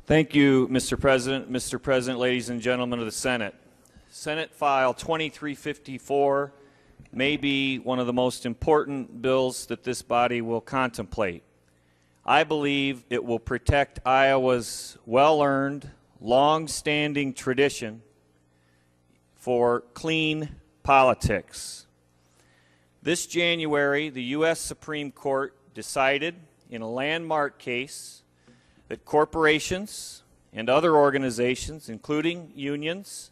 Thank you, Mr. President. Mr. President, ladies and gentlemen of the Senate. Senate File 2354 may be one of the most important bills that this body will contemplate. I believe it will protect Iowa's well-earned, long-standing tradition for clean politics. This January, the U.S. Supreme Court decided in a landmark case that corporations and other organizations, including unions,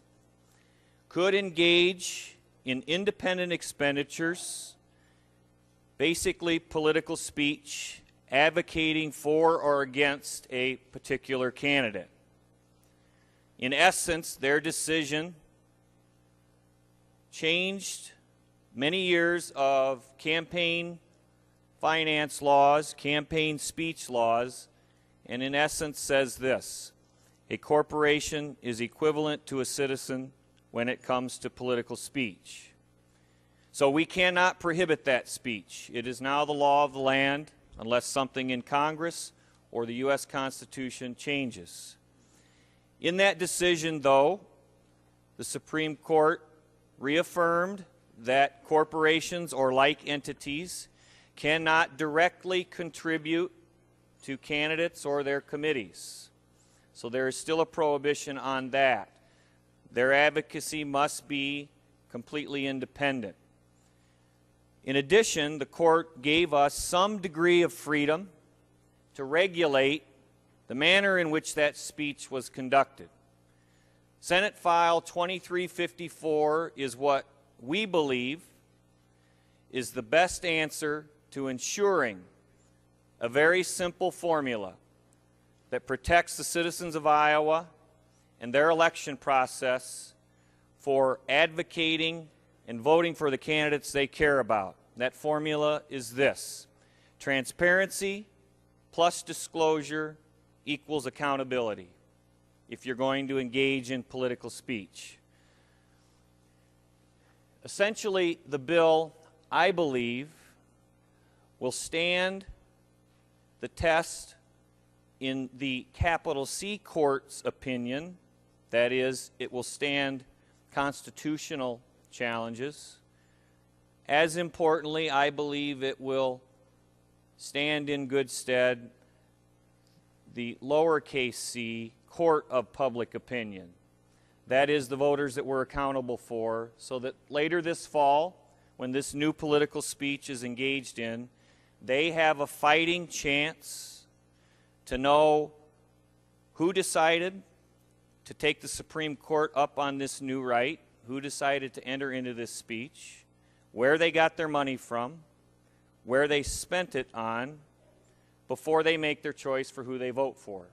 could engage in independent expenditures, basically political speech, advocating for or against a particular candidate. In essence, their decision changed many years of campaign finance laws, campaign speech laws, and in essence says this: a corporation is equivalent to a citizen when it comes to political speech. So we cannot prohibit that speech. It is now the law of the land unless something in Congress or the U.S. Constitution changes. In that decision, though, the Supreme Court reaffirmed that corporations or like entities cannot directly contribute to candidates or their committees. So there is still a prohibition on that. Their advocacy must be completely independent. In addition, the court gave us some degree of freedom to regulate the manner in which that speech was conducted. Senate File 2354 is what we believe is the best answer to ensuring a very simple formula that protects the citizens of Iowa and their election process for advocating and voting for the candidates they care about. That formula is this: transparency plus disclosure equals accountability if you're going to engage in political speech. Essentially, the bill, I believe, will stand the test in the capital C Court's opinion. That is, it will stand constitutional challenges. As importantly, I believe it will stand in good stead the lowercase c Court of Public Opinion. That is, the voters that we're accountable for, so that later this fall, when this new political speech is engaged in, they have a fighting chance to know who decided to take the Supreme Court up on this new right, who decided to enter into this speech, where they got their money from, where they spent it on, before they make their choice for who they vote for.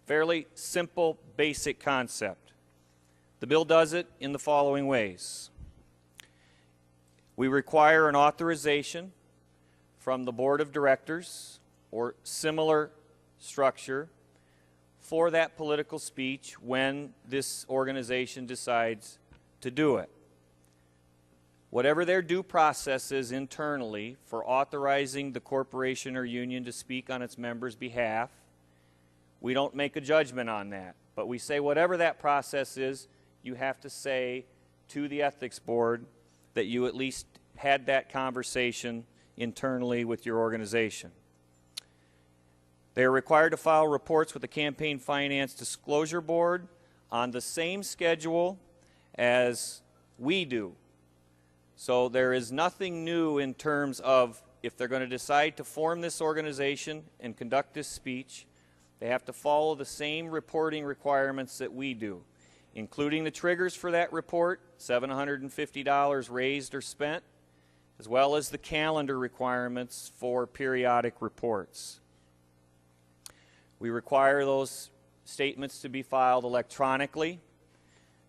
Fairly simple, basic concept. The bill does it in the following ways. We require an authorization from the Board of Directors or similar structure for that political speech when this organization decides to do it. Whatever their due process is internally for authorizing the corporation or union to speak on its members' behalf, we don't make a judgment on that. But we say whatever that process is, you have to say to the Ethics Board that you at least had that conversation internally with your organization. They are required to file reports with the Campaign Finance Disclosure Board on the same schedule as we do. So there is nothing new in terms of if they're going to decide to form this organization and conduct this speech, they have to follow the same reporting requirements that we do, including the triggers for that report, $750 raised or spent, as well as the calendar requirements for periodic reports. We require those statements to be filed electronically.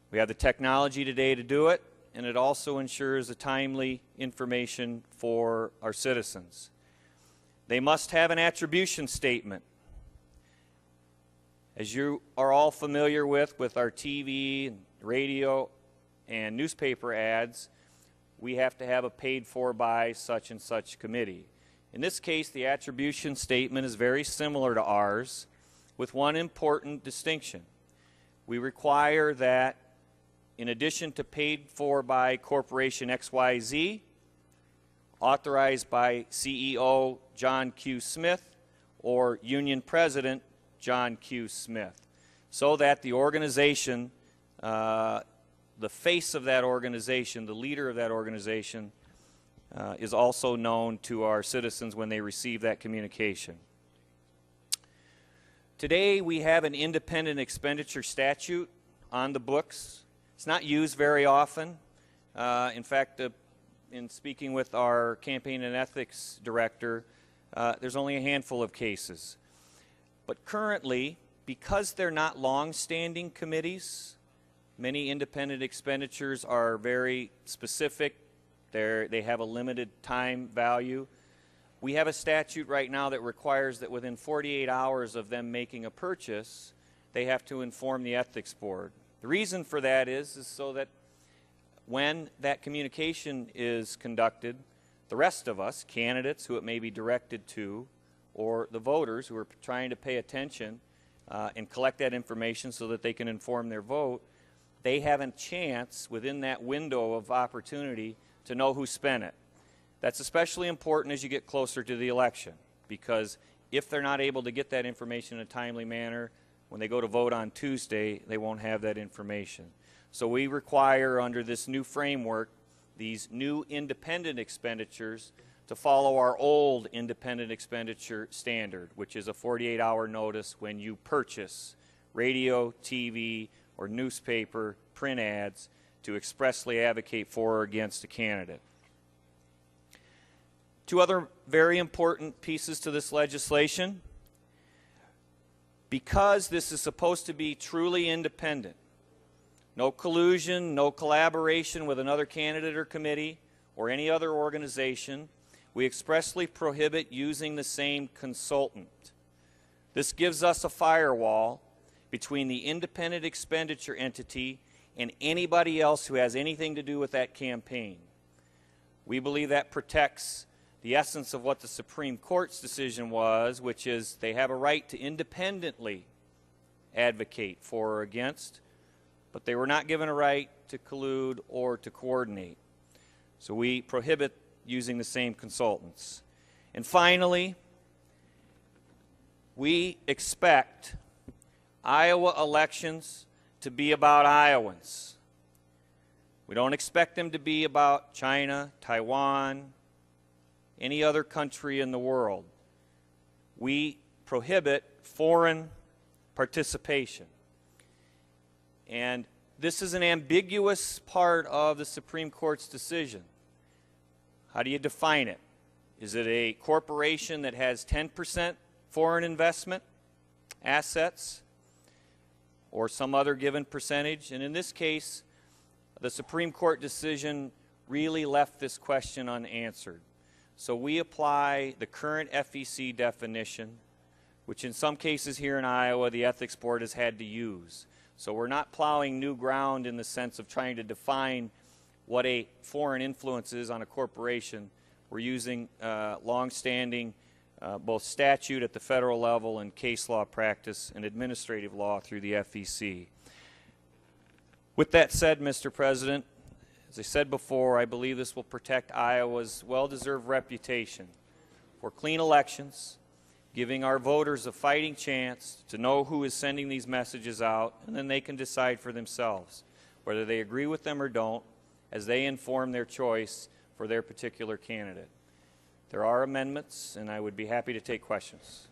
We have the technology today to do it, and it also ensures a timely information for our citizens. They must have an attribution statement. As you are all familiar with our TV, and radio, and newspaper ads, we have to have a paid for by such and such committee. In this case, the attribution statement is very similar to ours, with one important distinction. We require that, in addition to paid for by Corporation XYZ, authorized by CEO John Q. Smith or Union President John Q. Smith, so that the organization, the face of that organization, the leader of that organization, is also known to our citizens when they receive that communication. Today we have an independent expenditure statute on the books. It's not used very often. In fact, in speaking with our campaign and ethics director, there's only a handful of cases. But currently, because they're not long-standing committees, many independent expenditures are very specific. They have a limited time value. We have a statute right now that requires that within 48 hours of them making a purchase, they have to inform the ethics board. The reason for that is so that when that communication is conducted, the rest of us, candidates who it may be directed to, or the voters who are trying to pay attention and collect that information so that they can inform their vote, they have a chance within that window of opportunity to know who spent it. That's especially important as you get closer to the election, because if they're not able to get that information in a timely manner, when they go to vote on Tuesday, they won't have that information. So we require, under this new framework, these new independent expenditures to follow our old independent expenditure standard, which is a 48-hour notice when you purchase radio, TV, or newspaper, print ads to expressly advocate for or against a candidate. Two other very important pieces to this legislation. Because this is supposed to be truly independent, no collusion, no collaboration with another candidate or committee or any other organization, we expressly prohibit using the same consultant. This gives us a firewall between the independent expenditure entity and anybody else who has anything to do with that campaign. We believe that protects the essence of what the Supreme Court's decision was, which is they have a right to independently advocate for or against, but they were not given a right to collude or to coordinate. So we prohibit using the same consultants. And finally, we expect Iowa elections to be about Iowans. We don't expect them to be about China, Taiwan, any other country in the world. We prohibit foreign participation. And this is an ambiguous part of the Supreme Court's decision. How do you define it? Is it a corporation that has 10% foreign investment assets or some other given percentage? And in this case, the Supreme Court decision really left this question unanswered. So we apply the current FEC definition, which in some cases here in Iowa the Ethics Board has had to use. So we're not plowing new ground in the sense of trying to define what a foreign influence is on a corporation. We're using long-standing both statute at the federal level and case law practice and administrative law through the FEC. With that said, Mr. President, as I said before, I believe this will protect Iowa's well-deserved reputation for clean elections, giving our voters a fighting chance to know who is sending these messages out, and then they can decide for themselves whether they agree with them or don't as they inform their choice for their particular candidate. There are amendments, and I would be happy to take questions.